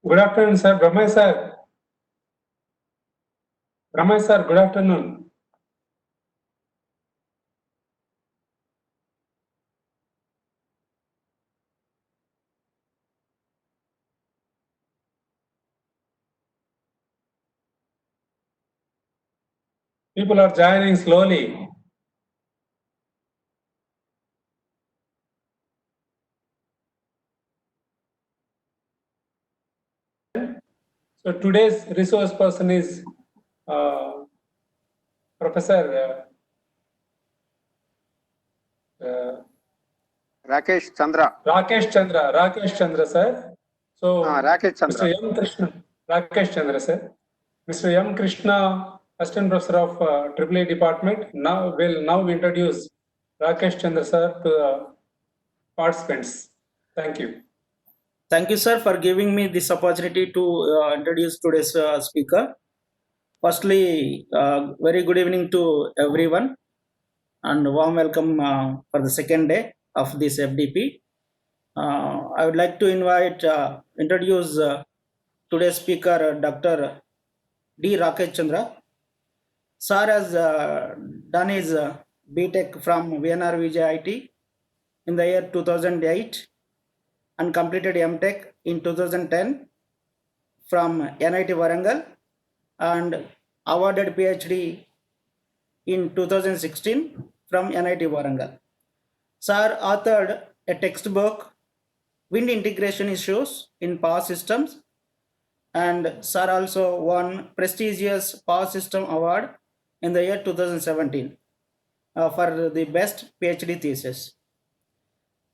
Good afternoon, sir. Brahmay sir. Brahmay sir, good afternoon. People are joining slowly. So today's resource person is Professor Rakesh Chandra. Rakesh Chandra sir. So Rakesh Chandra. Mr. M. Krishna, Rakesh Chandra sir. Mr. M. Krishna, Assistant Professor of AAA Department, will now introduce Rakesh Chandra sir to the participants. Thank you. Thank you, sir, for giving me this opportunity to introduce today's speaker. Firstly, very good evening to everyone and warm welcome for the second day of this FDP. I would like to introduce today's speaker, Dr. D. Rakesh Chandra. Sir has done his BTech from VNR VJIT in the year 2008 and completed MTech in 2010 from NIT Warangal and awarded PhD in 2016 from NIT Warangal. Sir authored a textbook, Wind Integration Issues in Power Systems, and Sir also won prestigious Power System Award in the year 2017 for the best PhD thesis.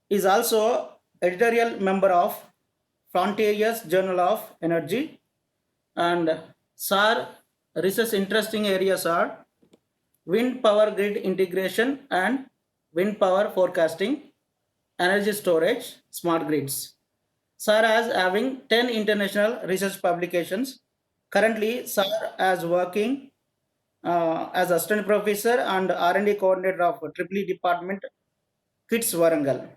He is also editorial member of Frontiers Journal of Energy, and Sir research interesting areas are wind power grid integration and wind power forecasting, energy storage, smart grids. Sir is having 10 international research publications. Currently, Sir is working as assistant professor and R&D coordinator of EEE department, KITS Warangal.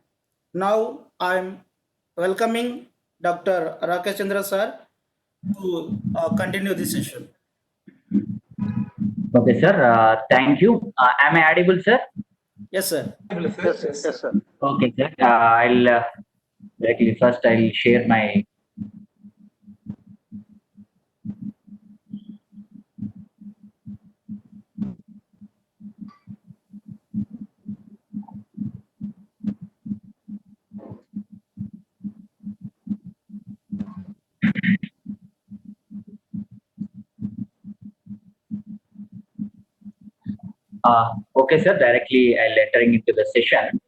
Now I am welcoming Dr. Rakesh Chandra sir to continue this session. Okay, sir. Thank you. Am I audible, sir? Yes, sir. Yes, sir. Okay, sir. I'll directly first I'll share my. Okay, sir. Directly I'll entering into the session.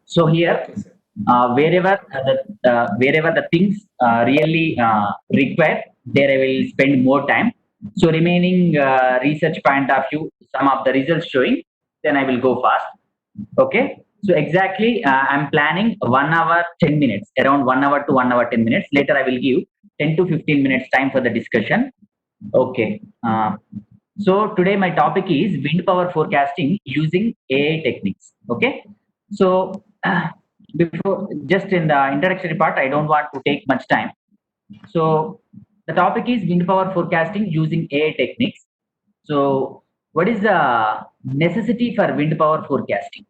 So here, Okay, sir. wherever the things really require, there I will spend more time. So remaining research point of view, some of the results showing, then I will go fast. Okay. So exactly, I'm planning 1 hour 10 minutes, around 1 hour to 1 hour 10 minutes. Later I will give 10 to 15 minutes time for the discussion. Okay. So today my topic is wind power forecasting using AI techniques. Okay. So before, just in the introductory part, I don't want to take much time. So the topic is wind power forecasting using AI techniques. So what is the necessity for wind power forecasting?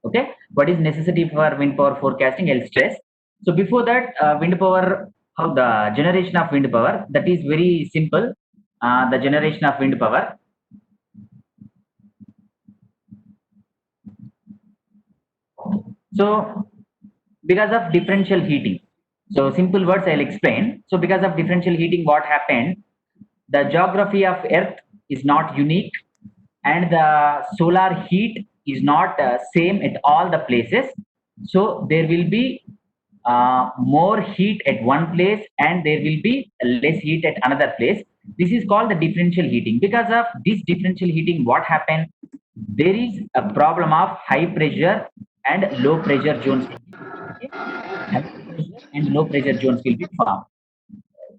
Okay, what is necessity for wind power forecasting? I'll stress. So before that, wind power, how the generation of wind power, that is very simple. The generation of wind power. So because of differential heating. So simple words I'll explain. So because of differential heating, what happened? The geography of Earth is not unique, and the solar heat is not same at all the places. So there will be more heat at one place, and there will be less heat at another place. This is called the differential heating. Because of this differential heating, what happened? There is a problem of high pressure and low pressure zones. Okay? High pressure and low pressure zones will be formed.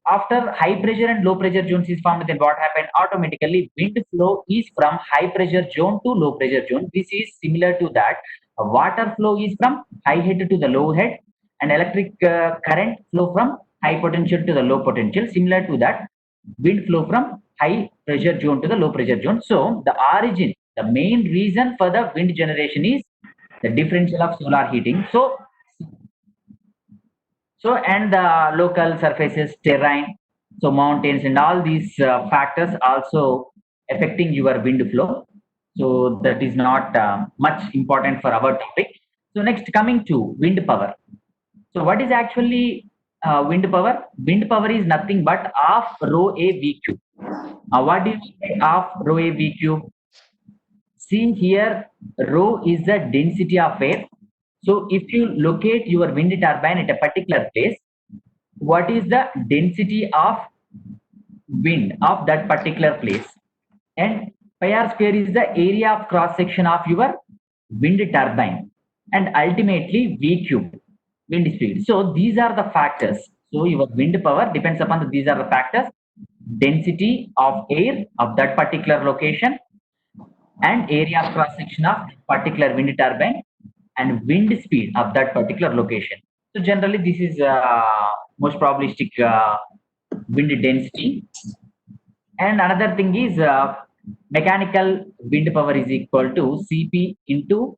After high pressure and low pressure zones is formed, then what happened? Automatically, wind flow is from high pressure zone to low pressure zone. This is similar to that. Water flow is from high head to the low head, and electric current flow from high potential to the low potential. Similar to that, wind flow from high pressure zone to the low pressure zone. So the origin, the main reason for the wind generation is the differential of solar heating. So and the local surfaces, terrain, so mountains and all these factors also affecting your wind flow. So that is not much important for our topic. So next, coming to wind power. So what is actually wind power? Wind power is nothing but half rho a v cube. What do you mean by half rho a v cube? See here, rho is the density of air. So if you locate your wind turbine at a particular place, what is the density of wind of that particular place? And pi r square is the area of cross section of your wind turbine, and ultimately v cube, wind speed. So these are the factors. So your wind power depends upon these are the factors: density of air of that particular location, and area of cross section of particular wind turbine, and wind speed of that particular location. So generally this is most probabilistic wind density. And another thing is mechanical wind power is equal to Cp into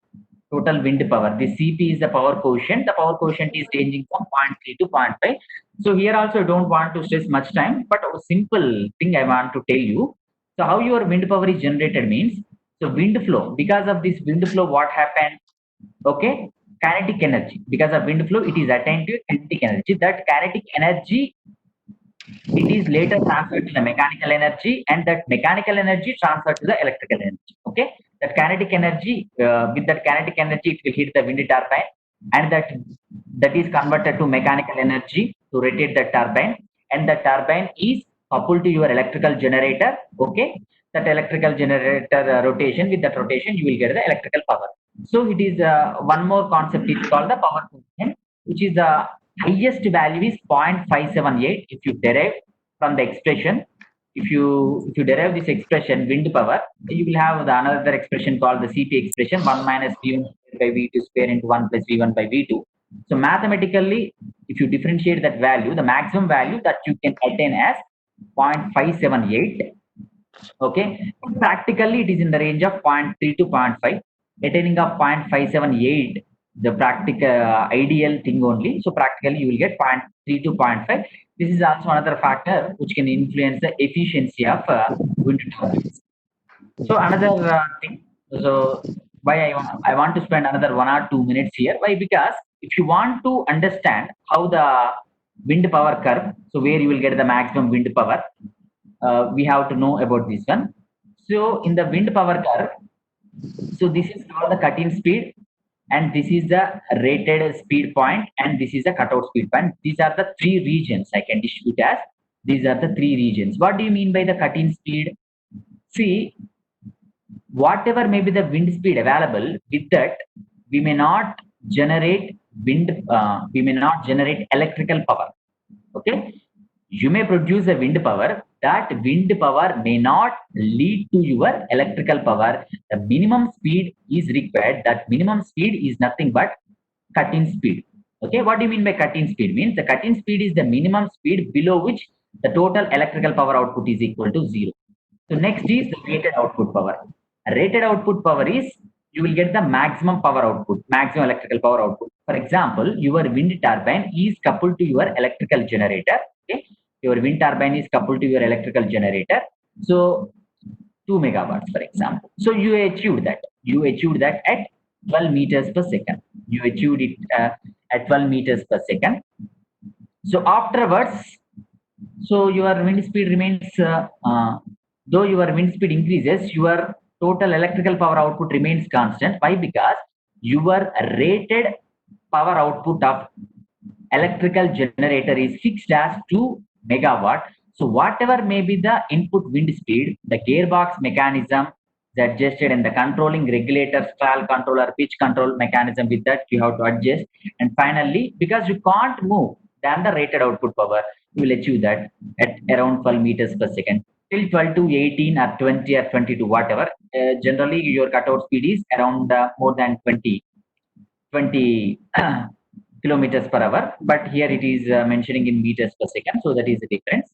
total wind power. The Cp is the power quotient. The power quotient is ranging from 0.3 to 0.5. So here also I don't want to stress much time, but a simple thing I want to tell you. So how your wind power is generated means, so wind flow, because of this wind flow, what happened? Okay, kinetic energy. Because of wind flow, it is attained to kinetic energy. That kinetic energy, it is later transferred to the mechanical energy, and that mechanical energy transferred to the electrical energy. Okay, that kinetic energy, with that kinetic energy, it will hit the wind turbine, and that is converted to mechanical energy to rotate the turbine, and the turbine is coupled to your electrical generator. Okay, that electrical generator rotation, with that rotation, you will get the electrical power. So it is one more concept is called the power quotient, which is the highest value is 0.578 if you derive from the expression. If you derive this expression wind power, you will have the another expression called the Cp expression, 1 minus v1 by v2 square into 1 plus v1 by v2. So mathematically, if you differentiate that value, the maximum value that you can attain as 0.578. Okay, practically it is in the range of 0.3 to 0.5. Attaining of 0.578, the practical ideal thing only. So practically you will get 0.3 to 0.5. This is also another factor which can influence the efficiency of wind turbines. So another thing, so why I want to spend another 1 or 2 minutes here. Why? Because if you want to understand how the wind power curve, so where you will get the maximum wind power, we have to know about this one. So in the wind power curve, so this is called the cut-in speed, and this is the rated speed point, and this is the cutout speed point. These are the three regions I can distribute as. These are the three regions. What do you mean by the cut-in speed? See, whatever may be the wind speed available, with that we may not generate we may not generate electrical power. Okay, you may produce a wind power. That wind power may not lead to your electrical power. The minimum speed is required. That minimum speed is nothing but cut-in speed. Okay, what do you mean by cut-in speed? Means the cut-in speed is the minimum speed below which the total electrical power output is equal to 0. So next is the rated output power. Rated output power is you will get the maximum power output, maximum electrical power output. For example, your wind turbine is coupled to your electrical generator. Okay, your wind turbine is coupled to your electrical generator. So 2 megawatts, for example. So you achieved that. You achieved that at 12 meters per second. You achieved it at 12 meters per second. So afterwards, so your wind speed remains, though your wind speed increases, your total electrical power output remains constant. Why? Because your rated power output of electrical generator is fixed as 2 megawatt. So whatever may be the input wind speed, the gearbox mechanism is adjusted, and the controlling regulator, stall controller, pitch control mechanism, with that you have to adjust. And finally, because you can't move than the rated output power, you will achieve that at around 12 meters per second. Till 12 to 18 or 20 or 22, whatever. Generally, your cutout speed is around more than 20 kilometers per hour, but here it is mentioning in meters per second, so that is the difference.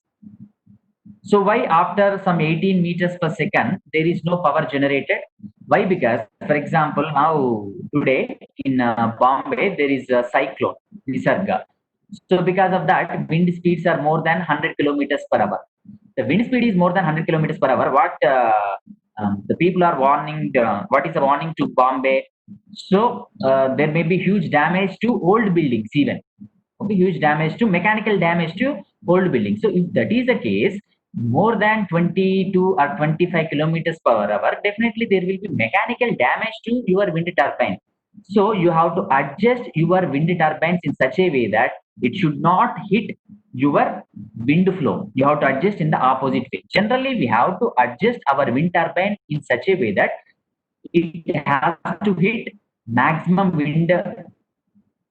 So why after some 18 meters per second there is no power generated? Why? Because, for example, now today in Bombay there is a cyclone Nisarga. So because of that, wind speeds are more than 100 kilometers per hour. The wind speed is more than 100 kilometers per hour. What the people are warning? What is the warning to Bombay? So there may be huge damage to old buildings even. Okay, huge damage to mechanical damage to old buildings. So if that is the case, more than 22 or 25 kilometers per hour, definitely there will be mechanical damage to your wind turbine. So you have to adjust your wind turbines in such a way that it should not hit your wind flow. You have to adjust in the opposite way. Generally, we have to adjust our wind turbine in such a way that it has to hit maximum wind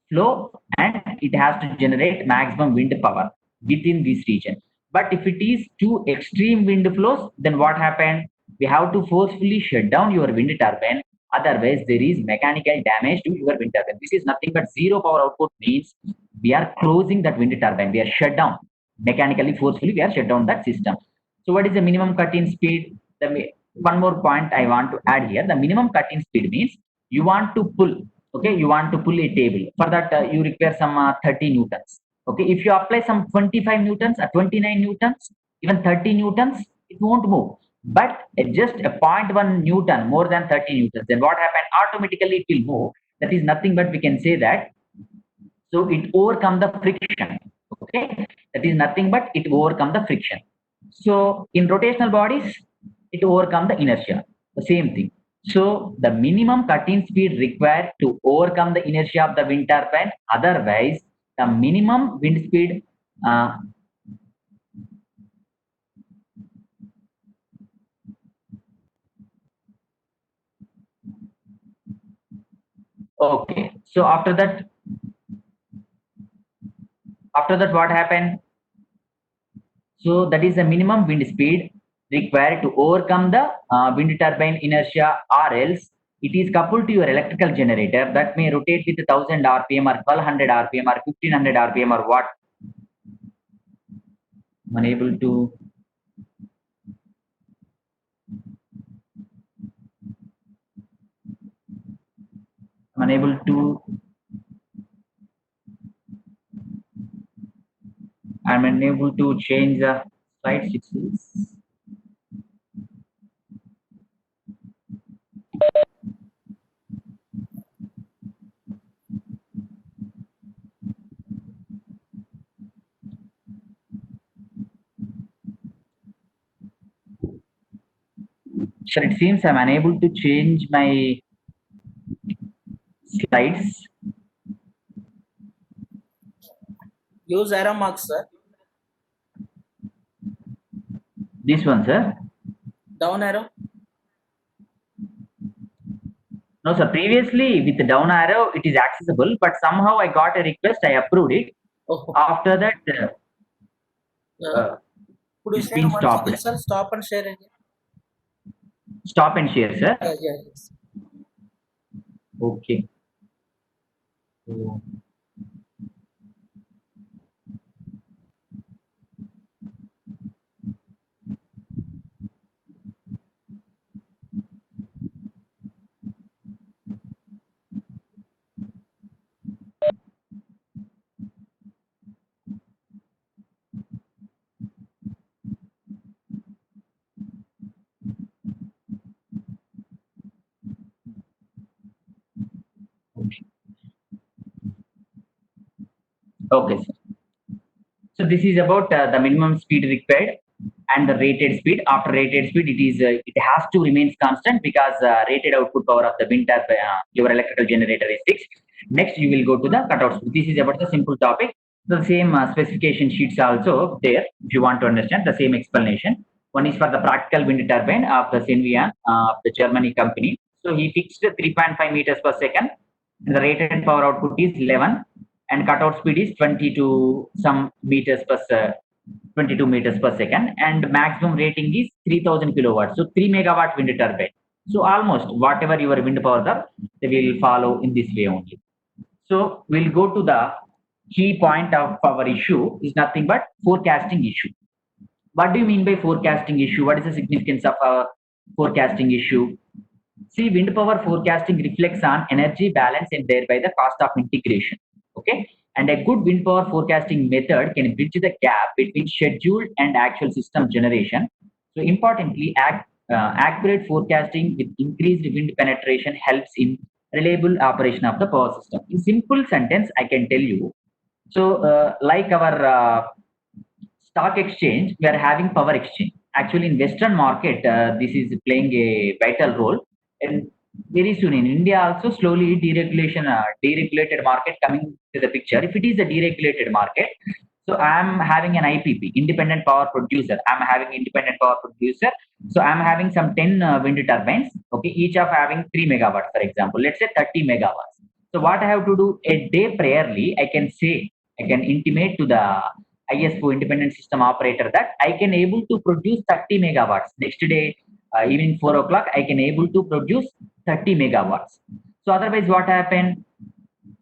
flow and it has to generate maximum wind power within this region. But if it is too extreme wind flows, then what happened? We have to forcefully shut down your wind turbine. Otherwise, there is mechanical damage to your wind turbine. This is nothing but zero power output means we are closing that wind turbine. We are shut down mechanically, forcefully. We are shut down that system. So, what is the minimum cut-in speed? One more point I want to add here. The minimum cut-in speed means you want to pull. Okay, you want to pull a table. For that, you require some 30 newtons. Okay, if you apply some 25 newtons or 29 newtons, even 30 newtons, it won't move. But at just a 0.1 newton, more than 30 newtons, then what happened? Automatically it will move. That is nothing but we can say that. So it overcome the friction. Okay, that is nothing but it overcome the friction. So in rotational bodies, it overcome the inertia. The same thing. So the minimum cut-in speed required to overcome the inertia of the wind turbine. Otherwise, the minimum wind speed okay. So after that what happened? So that is the minimum wind speed required to overcome the wind turbine inertia, or else it is coupled to your electrical generator that may rotate with 1000 rpm or 1200 rpm or 1500 rpm or what. Unable to I'm unable to change the slide 6. Sir, it seems I'm unable to change my slides. Use arrow marks, sir. This one, sir. Down arrow. No, sir. Previously, with the down arrow, it is accessible, but somehow I got a request. I approved it. Oh. After that, Could you it's share been once stopped. again, sir? Stop and share again. Stop and share, sir. Yes. Okay. So, okay, sir. So this is about the minimum speed required and the rated speed. After rated speed, it has to remain constant because rated output power of the wind turbine, your electrical generator is fixed. Next, you will go to the cutout speed. This is about the simple topic. The same specification sheets also there. If you want to understand the same explanation. One is for the practical wind turbine of the Senvian, of the Germany company. So he fixed 3.5 meters per second. And the rated power output is 11. And cutout speed is 22 meters per second, and maximum rating is 3000 kilowatts. So 3 megawatt wind turbine. So almost whatever your wind powers are, they will follow in this way only. So we'll go to the key point of our issue is nothing but forecasting issue. What do you mean by forecasting issue? What is the significance of a forecasting issue? See, wind power forecasting reflects on energy balance and thereby the cost of integration. Okay, and a good wind power forecasting method can bridge the gap between scheduled and actual system generation. So, importantly, accurate forecasting with increased wind penetration helps in reliable operation of the power system. In simple sentence, I can tell you. So, like our stock exchange, we are having power exchange. Actually, in Western market, this is playing a vital role. And very soon in India also slowly deregulated market coming to the picture. If it is a deregulated market, so I'm having an IPP, independent power producer. I'm having independent power producer. So I'm having some 10 wind turbines. Okay, each of having 3 megawatts, for example. Let's say 30 megawatts. So what I have to do a day priorly, I can intimate to the ISO independent system operator that I can able to produce 30 megawatts. Next day, evening 4 o'clock, I can able to produce 30 megawatts. So otherwise what happened?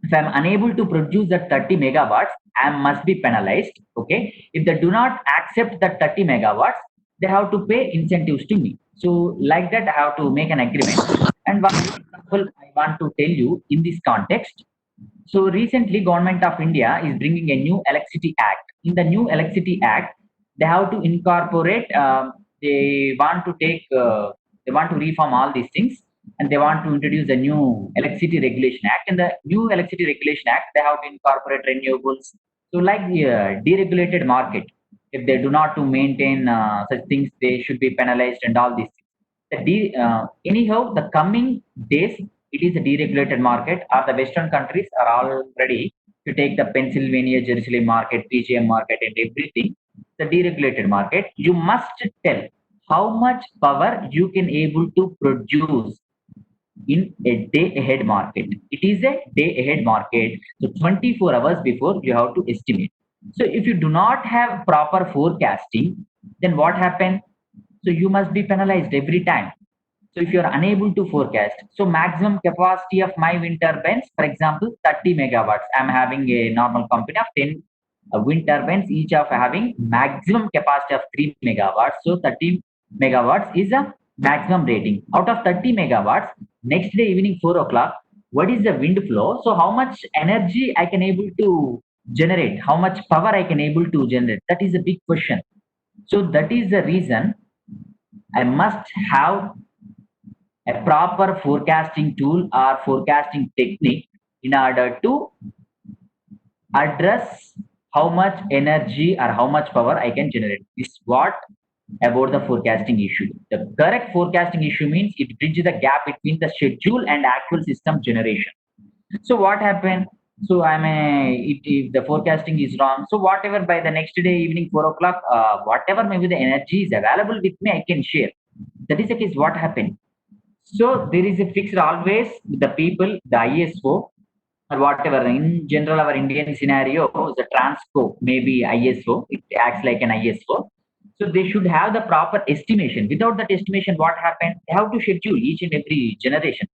If I'm unable to produce that 30 megawatts, I must be penalized. Okay. If they do not accept that 30 megawatts, they have to pay incentives to me. So like that, I have to make an agreement. And one example I want to tell you in this context. So recently, Government of India is bringing a new Electricity Act. In the new Electricity Act, they have to incorporate. They want to take. They want to reform all these things, and they want to introduce a new Electricity Regulation Act. In the new Electricity Regulation Act, they have to incorporate renewables. So, like the deregulated market, if they do not to maintain such things, they should be penalized and all these things. Anyhow, the coming days, it is a deregulated market, or the Western countries are all ready to take the Pennsylvania, Jerusalem market, PGM market, and everything, the deregulated market. You must tell how much power you can able to produce in a day ahead market. It is a day ahead market. So 24 hours before you have to estimate. So if you do not have proper forecasting, then what happens? So you must be penalized every time. So if you are unable to forecast, so maximum capacity of my wind turbines, for example, 30 megawatts. I'm having a normal company of 10 wind turbines, each of having maximum capacity of 3 megawatts. So 30 megawatts is a maximum rating. Out of 30 megawatts, next day evening 4 o'clock, what is the wind flow? So how much energy I can able to generate? How much power I can able to generate? That is a big question. So that is the reason I must have a proper forecasting tool or forecasting technique in order to address how much energy or how much power I can generate. This is what about the forecasting issue. The correct forecasting issue means it bridges the gap between the schedule and actual system generation. So what happened? So if the forecasting is wrong, so whatever by the next day evening 4 o'clock, whatever maybe the energy is available with me, I can share. That is the case. What happened? So there is a fixed always with the people, the ISO or whatever. In general, our Indian scenario is a transco, maybe ISO. It acts like an ISO. So they should have the proper estimation. Without that estimation, what happened? They have to schedule each and every generation.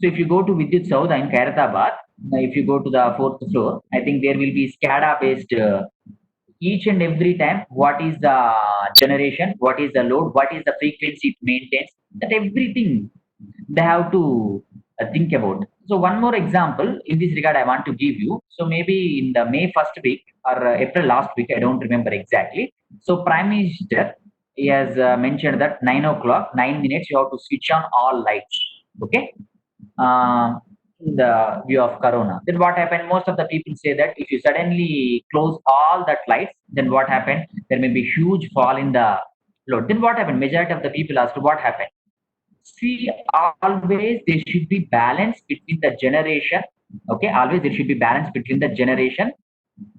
So if you go to Vidyut Sauda in Khairatabad, if you go to the fourth floor, I think there will be SCADA based each and every time what is the generation, what is the load, what is the frequency it maintains, that everything they have to think about. So one more example in this regard I want to give you. So maybe in the May first week or April last week, I don't remember exactly. So Prime Minister he has mentioned that 9 o'clock, 9 minutes, you have to switch on all lights. Okay. In the view of corona, then what happened? Most of the people say that if you suddenly close all that lights, then what happened? There may be huge fall in the load. Then what happened? Majority of the people asked what happened. See, always there should be balance between the generation. Okay, always there should be balance between the generation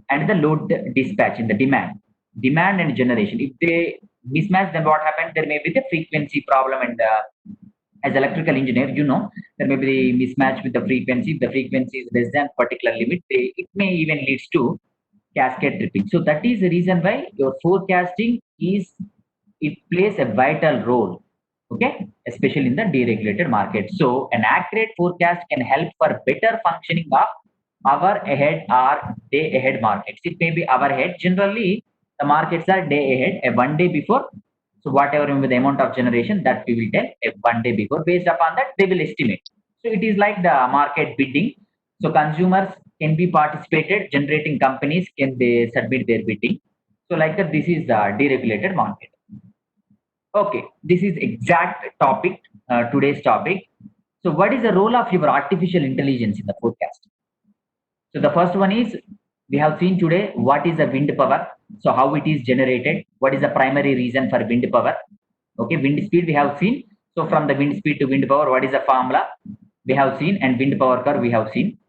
and the load dispatch in the demand and generation. If they mismatch, then what happened? There may be the frequency problem, and as electrical engineer, you know there may be the mismatch with the frequency. If the frequency is less than particular limit, it may even leads to cascade tripping. So that is the reason why your forecasting it plays a vital role. Okay, especially in the deregulated market. So an accurate forecast can help for better functioning of hour ahead or day ahead markets. It may be hour ahead. Generally, the markets are day ahead, a 1 day before. So whatever will be the amount of generation that we will tell a 1 day before. Based upon that, they will estimate. So it is like the market bidding. So consumers can be participated. Generating companies can they submit their bidding. So like that, this is the deregulated market. Okay, this is exact topic, today's topic. So what is the role of your artificial intelligence in the forecast? So the first one is we have seen today what is the wind power. So how it is generated, what is the primary reason for wind power. Okay, wind speed we have seen. So from the wind speed to wind power, what is the formula we have seen, and wind power curve we have seen.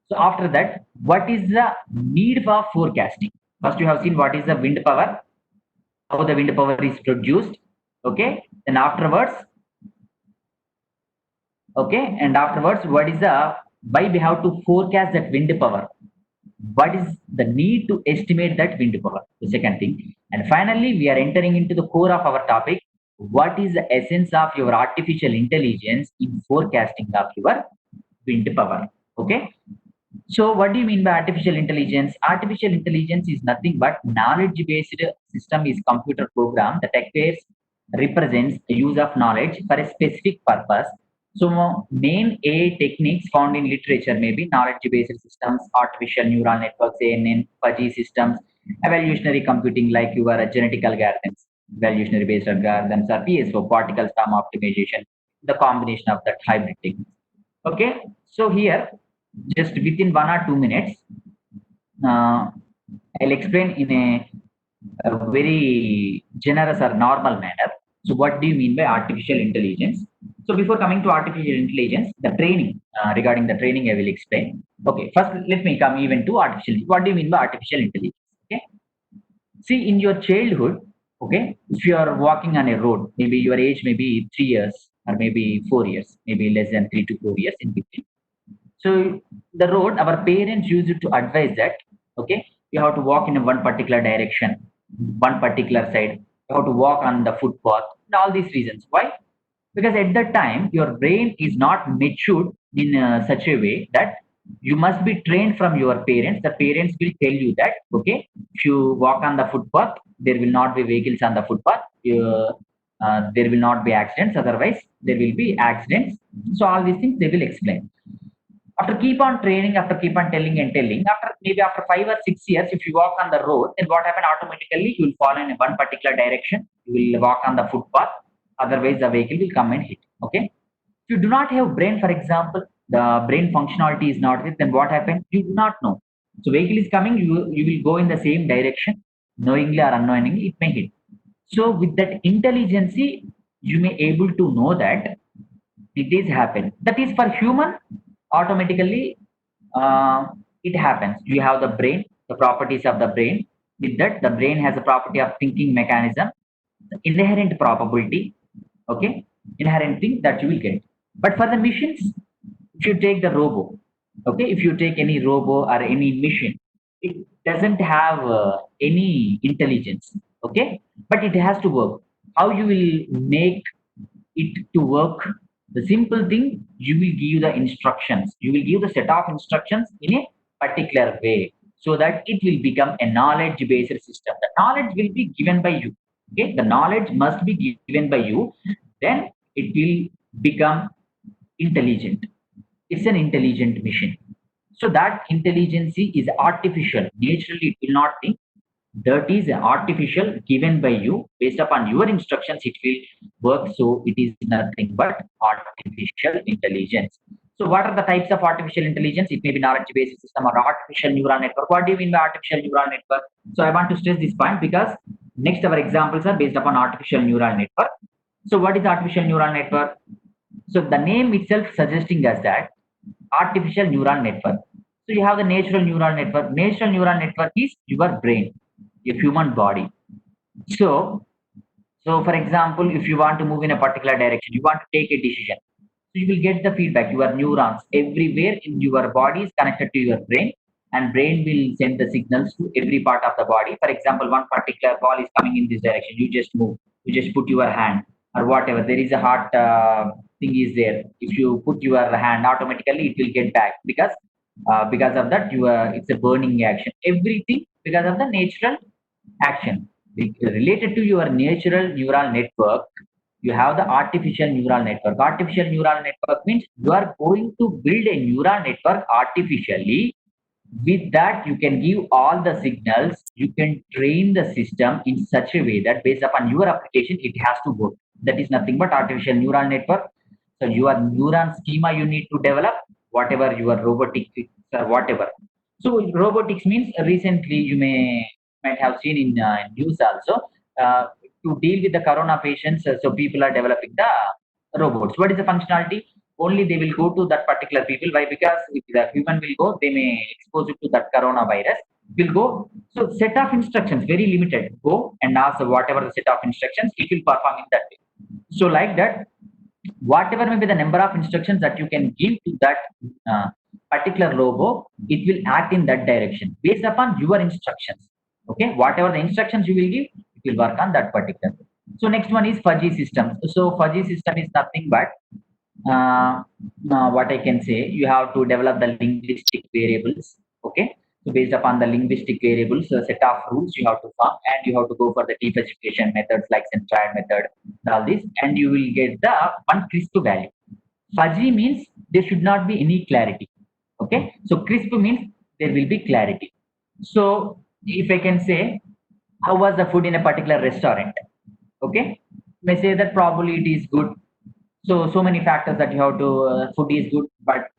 So after that, what is the need for forecasting? First you have seen what is the wind power, how the wind power is produced. Okay, and afterwards, okay, and afterwards, what is the why we have to forecast that wind power? What is the need to estimate that wind power? The second thing, and finally, we are entering into the core of our topic. What is the essence of your artificial intelligence in forecasting of your wind power? Okay, so what do you mean by artificial intelligence? Artificial intelligence is nothing but knowledge-based system is computer program that acquires represents the use of knowledge for a specific purpose. So main AI techniques found in literature may be knowledge-based systems, artificial neural networks, ANN, fuzzy systems, evolutionary computing like your genetic algorithms, evolutionary based algorithms, or PSO, particle sum optimization, the combination of that hybrid techniques. Okay, so here just within 1 or 2 minutes, I'll explain in a very generous or normal manner. So what do you mean by artificial intelligence? So before coming to artificial intelligence, the training, regarding the training, I will explain. Okay, first let me come even to artificial. What do you mean by artificial intelligence? Okay, see in your childhood, okay, if you are walking on a road, maybe your age may be 3 years or maybe 4 years, maybe less than 3 to 4 years in between. So the road, our parents used to advise that, okay, you have to walk in a one particular direction, one particular side. You have to walk on the footpath. And all these reasons. Why? Because at that time, your brain is not matured in such a way that you must be trained from your parents. The parents will tell you that, okay, if you walk on the footpath, there will not be vehicles on the footpath. There will not be accidents. Otherwise, there will be accidents. So all these things they will explain. After keep on training, after keep on telling and telling, after maybe after 5 or 6 years, if you walk on the road, then what happen automatically? You will fall in one particular direction. You will walk on the footpath. Otherwise, the vehicle will come and hit. Okay. If you do not have brain, for example, the brain functionality is not there, then what happens? You do not know. So vehicle is coming, you will go in the same direction, knowingly or unknowingly, it may hit. So with that intelligence, you may able to know that it is happen. That is for human, automatically it happens. You have the brain, the properties of the brain. With that, the brain has a property of thinking mechanism, the inherent probability, okay, inherent thing that you will get. But for the machines, if you take the robo, okay, if you take any robo or any machine, it doesn't have any intelligence, okay, but it has to work. How you will make it to work? The simple thing, you will give the instructions. You will give the set of instructions in a particular way so that it will become a knowledge-based system. The knowledge will be given by you. Okay, the knowledge must be given by you. Then it will become intelligent. It's an intelligent machine. So that intelligence is artificial. Naturally, it will not think. That is artificial given by you based upon your instructions. It will work. So it is nothing but artificial intelligence. So what are the types of artificial intelligence? It may be knowledge-based system or artificial neural network. What do you mean by artificial neural network? So I want to stress this point because next our examples are based upon artificial neural network. So what is artificial neural network? So the name itself suggesting us that artificial neural network. So you have the natural neural network. Natural neural network is your brain, your human body. So, for example, if you want to move in a particular direction, you want to take a decision. So you will get the feedback. Your neurons everywhere in your body is connected to your brain, and brain will send the signals to every part of the body. For example, one particular ball is coming in this direction. You just move. You just put your hand or whatever. There is a hot thing is there. If you put your hand, automatically it will get back because because of that, it's a burning action. Everything because of the natural action. Related to your natural neural network, you have the artificial neural network. Artificial neural network means you are going to build a neural network artificially. With that, you can give all the signals. You can train the system in such a way that based upon your application, it has to work. That is nothing but artificial neural network. So your neuron schema you need to develop, whatever your robotics or whatever. So robotics means recently you might have seen in news also, to deal with the corona patients. So people are developing the robots. What is the functionality? Only they will go to that particular people. Why? Because if the human will go, they may expose it to that coronavirus. Will go. So set of instructions very limited. Go and ask whatever the set of instructions, it will perform in that way. So like that, whatever may be the number of instructions that you can give to that uh, particular robo, it will act in that direction based upon your instructions. Okay, whatever the instructions you will give, it will work on that particular. So next one is fuzzy system. So fuzzy system is nothing but uh, what I can say, you have to develop the linguistic variables. Okay, so based upon the linguistic variables, a set of rules you have to form, and you have to go for the defacetification methods like centroid method, all this, and you will get the one crisp value. Fuzzy means there should not be any clarity. Okay, so crisp means there will be clarity. So if I can say, how was the food in a particular restaurant? Okay, may say that probably it is good. So many factors that you have to, food is good, but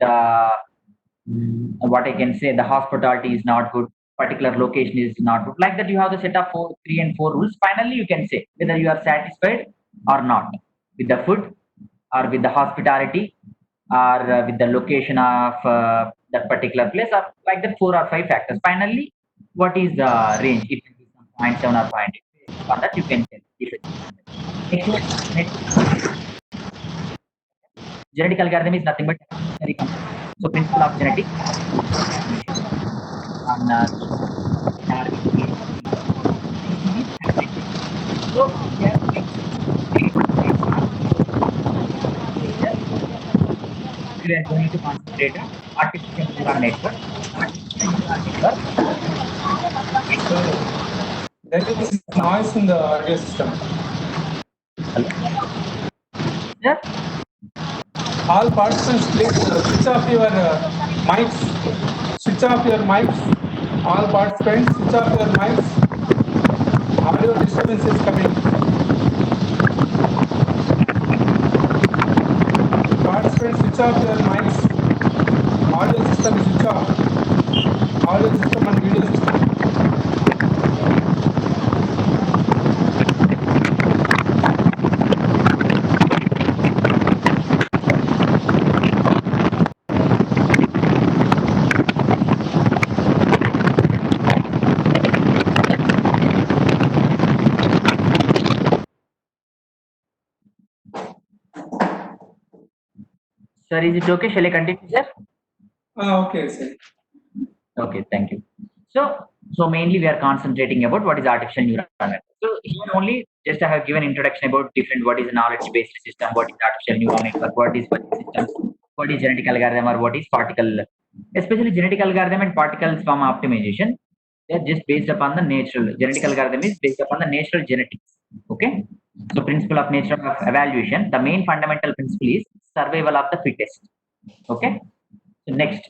what I can say, the hospitality is not good, particular location is not good. Like that, you have the set of 3 and 4 rules. Finally, you can say whether you are satisfied or not with the food, or with the hospitality, or with the location of that particular place, or like that 4 or 5 factors. Finally, what is the range? It will be some 0.7 or 0.8. On that, you can tell if it's next. Genetic algorithm is nothing but evolutionary concept. So principle of genetics on Darwin. So here we are going to concentrate on artificial neural network. Artificial neural network. There is noise in the audio system. Sir, All participants, please switch off your mics. Switch off your mics. All participants, switch off your mics. Audio disturbance is coming. Participants, switch off your mics. Audio system is switch off. Audio system and video system. sir, is it okay? Shall I continue, sir? Okay, sir. Okay, thank you. So mainly we are concentrating about what is artificial neural network. So here only just I have given introduction about different, what is a knowledge-based system, what is artificial neural network, what is fuzzy systems, what is genetic algorithm, or what is particle. Especially genetic algorithm and particle swarm optimization, they're just based upon the natural. Genetic algorithm is based upon the natural genetics. Okay. So principle of nature of evaluation, the main fundamental principle is survival of the fittest. Okay. So next.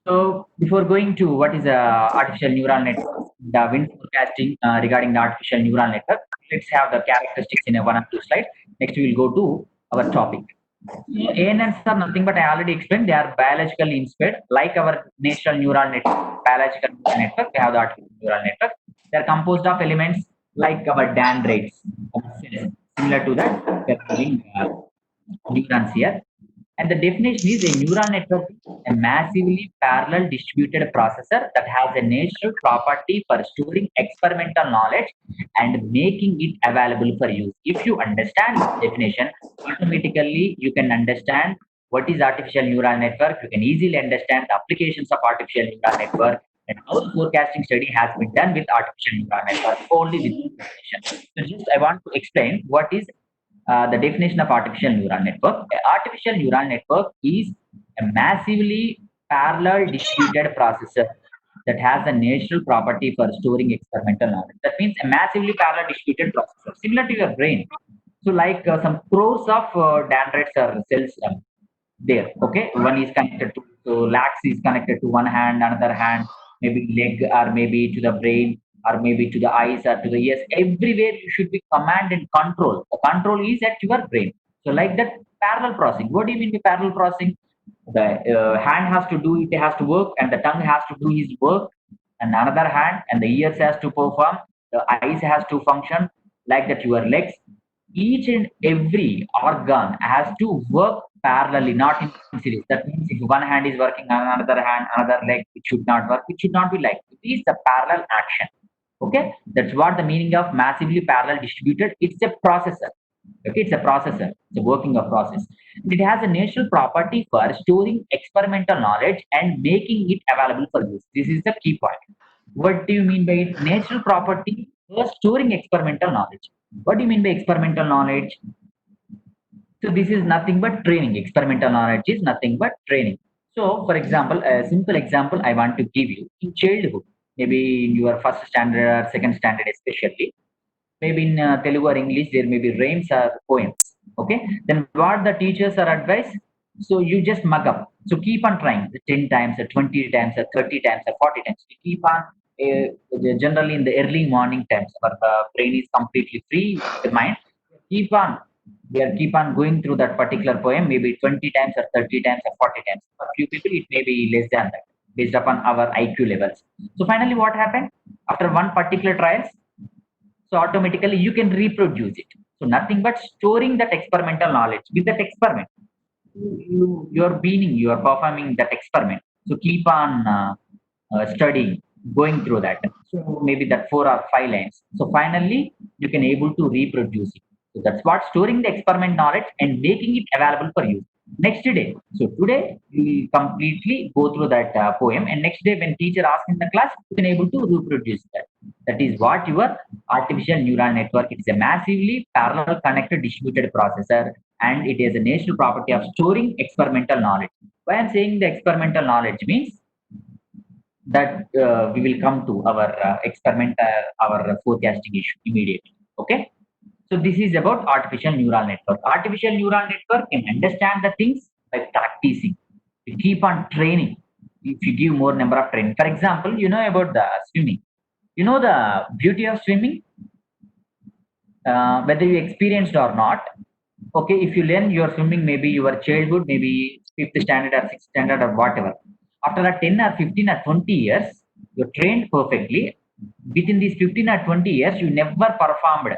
So before going to what is artificial neural network, the wind forecasting regarding the artificial neural network, let's have the characteristics in a 1 or 2 slides. Next, we will go to our topic. So ANNs are nothing but, I already explained, they are biologically inspired, like our natural neural network, biological neural network. They have the artificial neural network. They are composed of elements like our dendrites, similar to that. We are having neurons here. And the definition is a neural network, a massively parallel distributed processor that has a natural property for storing experimental knowledge and making it available for use. If you understand this definition, automatically you can understand what is artificial neural network. You can easily understand the applications of artificial neural network, and how the forecasting study has been done with artificial neural network only with this definition. So just I want to explain what is the definition of artificial neural network. An artificial neural network is a massively parallel distributed processor that has a natural property for storing experimental knowledge. That means a massively parallel distributed processor, similar to your brain. So, like some crores of dendrites or cells there. Okay, one is connected to, so lax is connected to one hand, another hand, maybe leg, or maybe to the brain, or maybe to the eyes, or to the ears. Everywhere you should be command and control. The control is at your brain. So, like that parallel processing. What do you mean by parallel processing? The hand has to do it, has to work, and the tongue has to do his work, and another hand, and the ears has to perform, the eyes has to function, like that your legs, each and every organ has to work parallelly, not in series. That means if one hand is working on another hand, another leg, it should not work. It should not be like it is the parallel action. Okay, that's what the meaning of massively parallel distributed. It's a processor. Okay, it's a processor. It's a working of process. It has a natural property for storing experimental knowledge and making it available for use. This is the key point. What do you mean by it? Natural property for storing experimental knowledge. What do you mean by experimental knowledge? So this is nothing but training. Experimental knowledge is nothing but training. So, for example, a simple example I want to give you in childhood, maybe in your first standard or second standard, especially, maybe in Telugu or English, there may be rhymes or poems. Okay, then what the teachers are advised? So you just mug up. So keep on trying 10 times, or 20 times, or 30 times, or 40 times. You keep on. Generally, in the early morning times, where the brain is completely free, the mind keep on. We are keep on going through that particular poem, maybe 20 times, or 30 times, or 40 times. For few people, it may be less than that, based upon our IQ levels. So finally, what happened after one particular trials? So automatically you can reproduce it. So nothing but storing that experimental knowledge with that experiment. You're being, you are performing that experiment. So keep on studying, going through that. So maybe that 4 or 5 lines. So finally you can able to reproduce it. So that's what storing the experiment knowledge and making it available for you. Next day, so today we completely go through that poem, and next day when teacher asks in the class, you can able to reproduce that. That is what your artificial neural network. It's a massively parallel connected distributed processor, and it has a natural property of storing experimental knowledge. Why I'm saying the experimental knowledge means that we will come to our experiment, our forecasting issue immediately. Okay. So this is about artificial neural network. Artificial neural network can understand the things by practicing. You keep on training. If you give more number of training, for example, you know about the swimming. You know the beauty of swimming, whether you experienced or not. Okay, if you learn your swimming, maybe your childhood, maybe fifth standard or sixth standard or whatever. After a 10 or 15 or 20 years, you're trained perfectly. Within these 15 or 20 years, you never performed.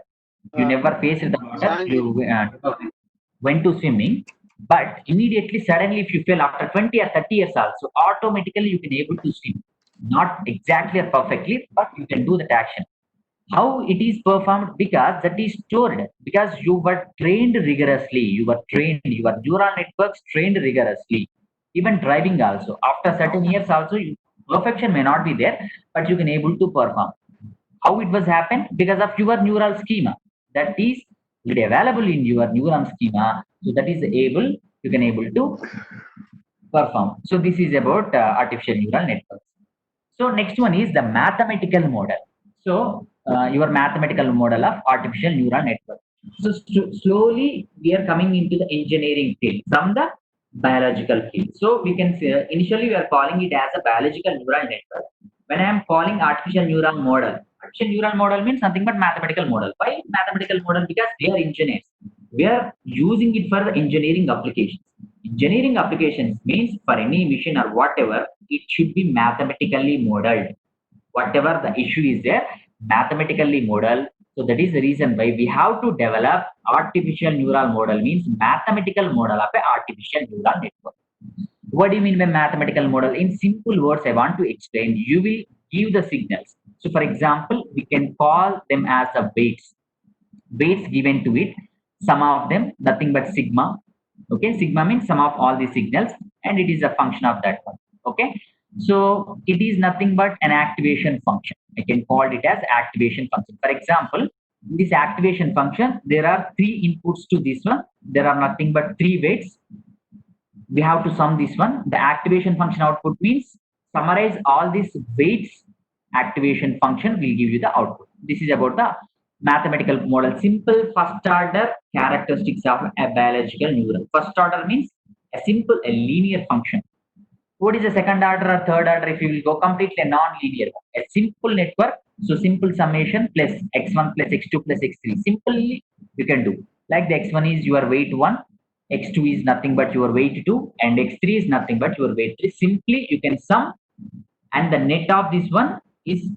You never faced the water. You went to swimming, but immediately, suddenly, if you fail after 20 or 30 years also, automatically you can able to swim. Not exactly or perfectly, but you can do that action. How it is performed? Because that is stored, because you were trained rigorously, your neural networks trained rigorously. Even driving also, after certain years also, perfection may not be there, but you can able to perform. How it was happened? Because of your neural schema that is available in your neuron schema, so that is able, you can able to perform. So this is about artificial neural networks. So next one is the mathematical model. So your mathematical model of artificial neural network. So slowly we are coming into the engineering field from the biological field. So we can say initially we are calling it as a biological neural network. When I am calling artificial neural model means nothing but mathematical model. Why mathematical model? Because they are engineers. We are using it for the engineering applications. Engineering applications means for any mission or whatever, it should be mathematically modeled. Whatever the issue is there, mathematically modeled. So that is the reason why we have to develop artificial neural model, means mathematical model of a artificial neural network. What do you mean by mathematical model? In simple words, I want to explain. You will give the signals. So for example, we can call them as the weights. Weights given to it, sum of them, nothing but sigma. Okay, sigma means sum of all the signals, and it is a function of that one. Okay, so it is nothing but an activation function. I can call it as activation function. For example, this activation function, there are 3 inputs to this one. There are nothing but 3 weights. we have to sum this one. The activation function output means summarize all these weights. Activation function will give you the output. This is about the mathematical model. Simple first order characteristics of a biological neuron. First order means a simple, a linear function. What is the second order or third order? If you will go completely non-linear, a simple network. So simple summation plus x1 plus x2 plus x3. Simply you can do. Like the x1 is your weight 1, x2 is nothing but your weight 2, and x3 is nothing but your weight 3. Simply you can sum, and the net of this one is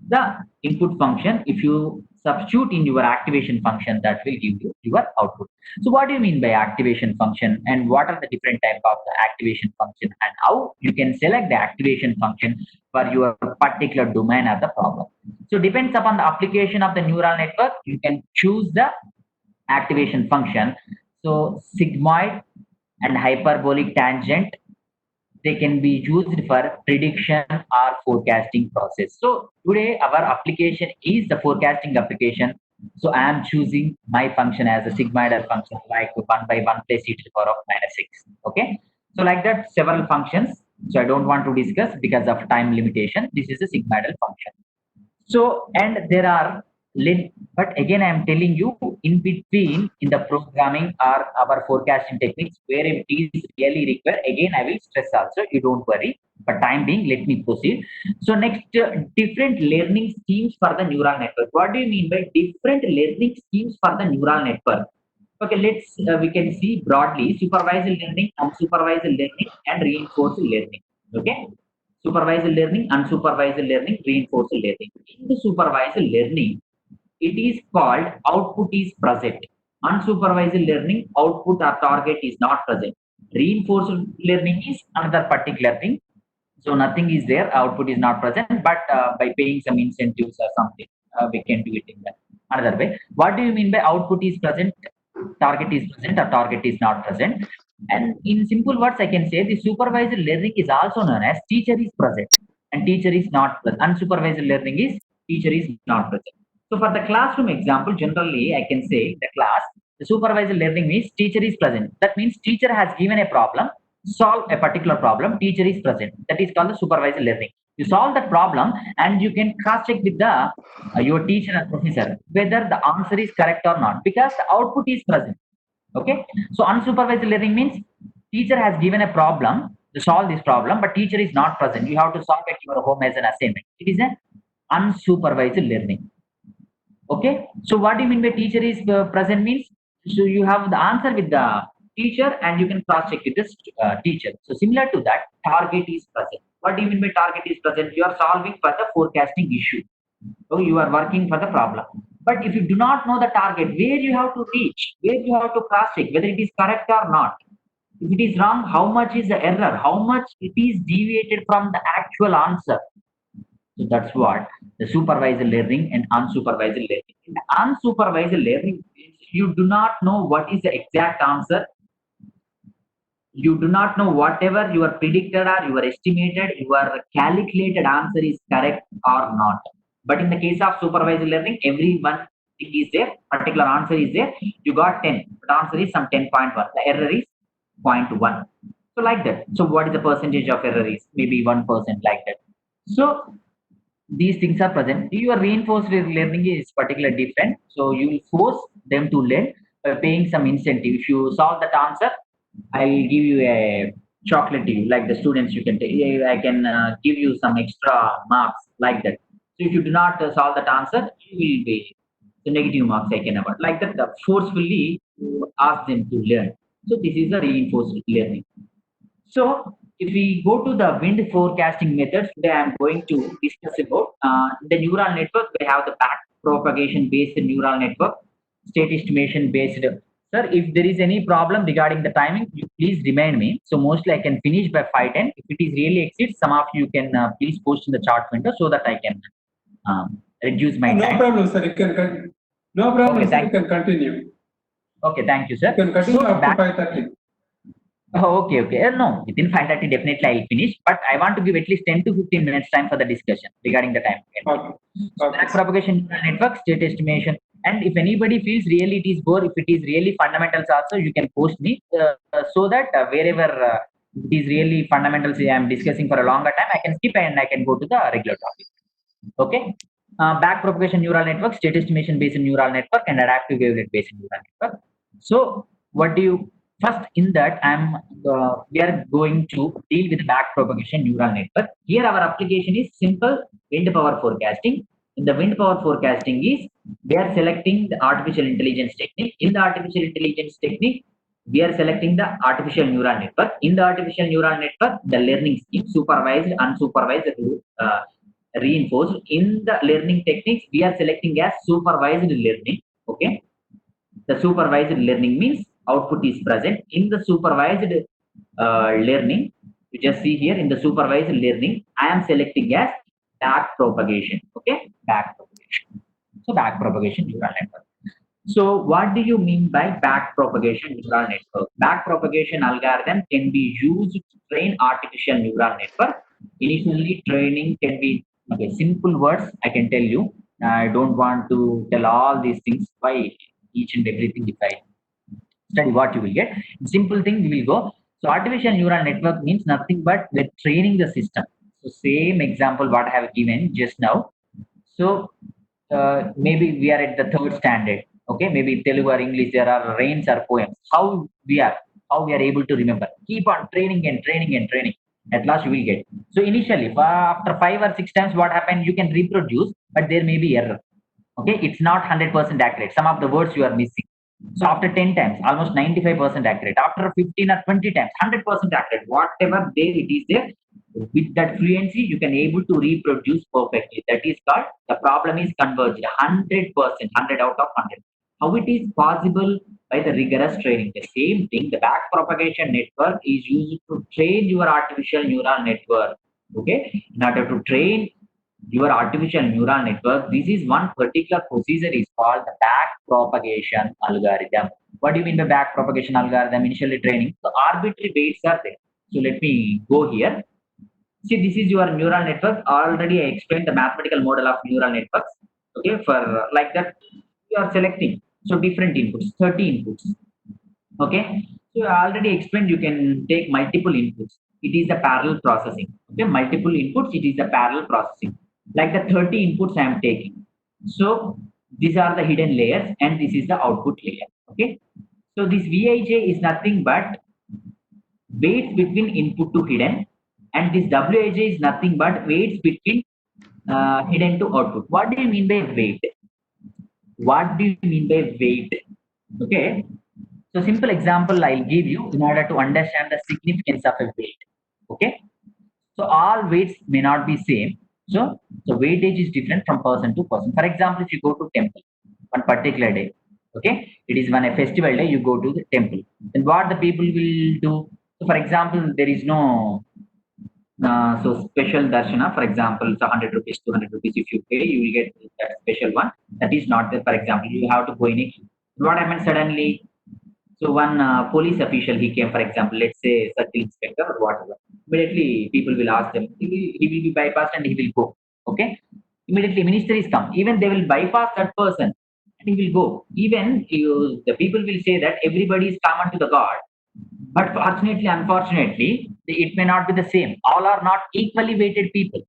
the input function. If you substitute in your activation function, that will give you your output. So what do you mean by activation function, and what are the different type of the activation function, and how you can select the activation function for your particular domain of the problem? So depends upon the application of the neural network, you can choose the activation function. So sigmoid and hyperbolic tangent, they can be used for prediction or forecasting process. So today our application is the forecasting application. So I am choosing my function as a sigmoidal function, like 1 by 1 plus e to the power of minus 6. Okay. So like that, several functions. So I don't want to discuss because of time limitation. This is a sigmoidal function. So, and there are but again, I am telling you, in between in the programming or our forecasting techniques where it is really required, again, I will stress also, you don't worry. But time being, let me proceed. So next, different learning schemes for the neural network. What do you mean by different learning schemes for the neural network? Okay, we can see broadly supervised learning, unsupervised learning, and reinforced learning. Okay. Supervised learning, unsupervised learning, reinforced learning. In the supervised learning, it is called output is present. Unsupervised learning, output or target is not present. Reinforced learning is another particular thing. So nothing is there, output is not present, but by paying some incentives or something, we can do it in that another way. What do you mean by output is present, target is present, or target is not present? And in simple words, I can say the supervised learning is also known as teacher is present and teacher is not present. Unsupervised learning is teacher is not present. So for the classroom example, generally I can say the class, the supervised learning means teacher is present. That means teacher has given a problem, solve a particular problem, teacher is present. That is called the supervised learning. You solve that problem and you can cross check with the your teacher and professor whether the answer is correct or not, because the output is present. Okay. So unsupervised learning means teacher has given a problem to solve this problem, but teacher is not present. You have to solve it at your home as an assignment. It is an unsupervised learning. Okay. So what do you mean by teacher is present means? So you have the answer with the teacher and you can cross check with the teacher. So similar to that, target is present. What do you mean by target is present? You are solving for the forecasting issue. So you are working for the problem. But if you do not know the target, where you have to reach, where you have to cross check whether it is correct or not. If it is wrong, how much is the error? How much it is deviated from the actual answer? So that's what the supervised learning and unsupervised learning. In the unsupervised learning, you do not know what is the exact answer. You do not know whatever you are predicted or you are estimated, your calculated answer is correct or not. But in the case of supervised learning, every one thing is there, particular answer is there. You got 10, but answer is some 10.1. The error is 0.1. So like that. So what is the percentage of error is? Maybe 1% like that. So these things are present. Your reinforced learning is particularly different. So you will force them to learn by paying some incentive. If you solve that answer, I'll give you a chocolate to you, like the students you can take. I can give you some extra marks like that. So if you do not solve that answer, you will be the negative marks I can award. Like that, forcefully ask them to learn. So this is a reinforced learning. So if we go to the wind forecasting methods, today I'm going to discuss about the neural network. We have the back propagation based neural network, state estimation based. Sir, if there is any problem regarding the timing, you please remind me. So mostly I can finish by 5:10. If it is really exceeds, some of you can please post in the chat window so that I can reduce my No time. problem, sir. You can no problem, Okay, sir. You can continue. Okay, thank you, sir. You can continue So up to back- 5:30. Oh, okay, okay. No, within 5:30 definitely I'll finish, but I want to give at least 10 to 15 minutes time for the discussion regarding the time. Okay. Back propagation neural network, state estimation. And if anybody feels really it is bore, if it is really fundamentals also, you can post me so that wherever it is really fundamentals I am discussing for a longer time, I can skip and I can go to the regular topic. Okay. Back propagation neural network, state estimation based neural network, and adaptive wavelet based neural network. So what do you first in that we are going to deal with back propagation neural network. Here our application is simple wind power forecasting. In the wind power forecasting is we are selecting the artificial intelligence technique. In the artificial intelligence technique, we are selecting the artificial neural network. In the artificial neural network, the learning scheme, supervised, unsupervised, reinforced. In the learning techniques, we are selecting as supervised learning. Okay. The supervised learning means output is present in the supervised learning. You just see here in the supervised learning, I am selecting as back propagation. Okay, back propagation. So back propagation neural network. So what do you mean by back propagation neural network? Back propagation algorithm can be used to train artificial neural network. Initially, training can be okay. Simple words I can tell you. I don't want to tell all these things by each and everything. If I study what you will get, simple thing we will go. So artificial neural network means nothing but we're training the system. So same example what I have given just now. So maybe we are at the third standard. Okay, maybe Telugu or English, there are rains or poems. How we are able to remember? Keep on training and training and training. At last you will get. So initially, after 5 or 6 times, what happened? You can reproduce, but there may be error. Okay, it's not 100% accurate. Some of the words you are missing. So after 10 times, almost 95% accurate. After 15 or 20 times, 100% accurate. Whatever there it is there, with that fluency, you can able to reproduce perfectly. That is called, the problem is converged 100%, 100 out of 100. How it is possible? By the rigorous training. The same thing, the back propagation network is used to train your artificial neural network. Okay, in order to train your artificial neural network, this is one particular procedure is called the back propagation algorithm. What do you mean by back propagation algorithm? Initially training, so arbitrary weights are there. So let me go here. See, this is your neural network. Already I explained the mathematical model of neural networks. Okay, for like that you are selecting so different inputs, 30 inputs. Okay, so I already explained you can take multiple inputs. It is a parallel processing. Okay, multiple inputs, it is a parallel processing. Like the 30 inputs I am taking. So these are the hidden layers and this is the output layer. Okay, so this Vij is nothing but weights between input to hidden, and this Wij is nothing but weights between hidden to output. What do you mean by weight? What do you mean by weight? Okay, so simple example I'll give you in order to understand the significance of a weight. Okay, so all weights may not be same. So weightage is different from person to person. For example, if you go to temple one particular day, okay, it is one a festival day, you go to the temple, then what the people will do? So for example, there is no so special darshana, for example, so 100 rupees, 200 rupees, if you pay, you will get that special one. That is not there. For example, you have to go in a queue. What happened suddenly? So one police official, he came, for example, let's say circle inspector or whatever. Immediately people will ask them, he will be bypassed and he will go. Okay. Immediately minister is come. Even they will bypass that person and he will go. Even the people will say that everybody is common to the God. But fortunately, unfortunately, it may not be the same. All are not equally weighted people.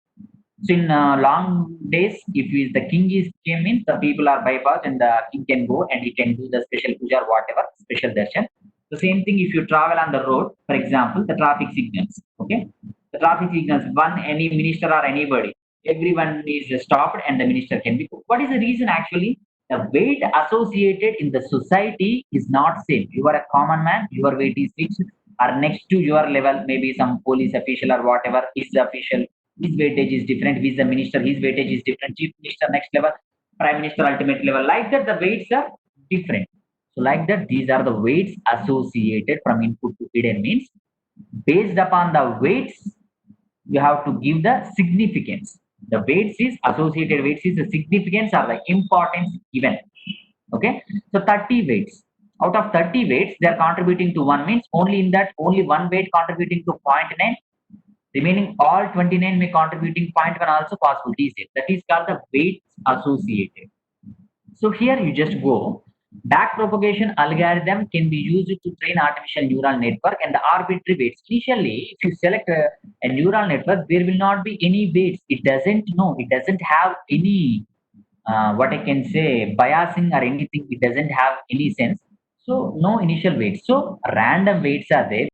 So in long days, if the king is came in, the people are bypassed and the king can go and he can do the special puja or whatever, special darshan. The same thing if you travel on the road, for example, the traffic signals. Okay, the traffic signals, any minister or anybody, everyone is stopped and the minister can be. What is the reason actually? The weight associated in the society is not same. You are a common man, your weight is fixed, or next to your level, maybe some police official or whatever is the official, his weightage is different. With the minister, his weightage is different. Chief minister next level, prime minister ultimate level. Like that, the weights are different. So like that, these are the weights associated from input to hidden means based upon the weights, you have to give the significance. The weights is associated weights is the significance or the importance given. Okay, so 30 weights. Out of 30 weights, they are contributing to one means only in that only one weight contributing to 0.9. Remaining all 29 may contributing 0.1 also possibilities. That is called the weights associated. So here you just go. Back propagation algorithm can be used to train artificial neural network and the arbitrary weights. Initially, if you select a neural network, there will not be any weights. It doesn't have any what I can say biasing or anything. It doesn't have any sense. So no initial weights. So random weights are there.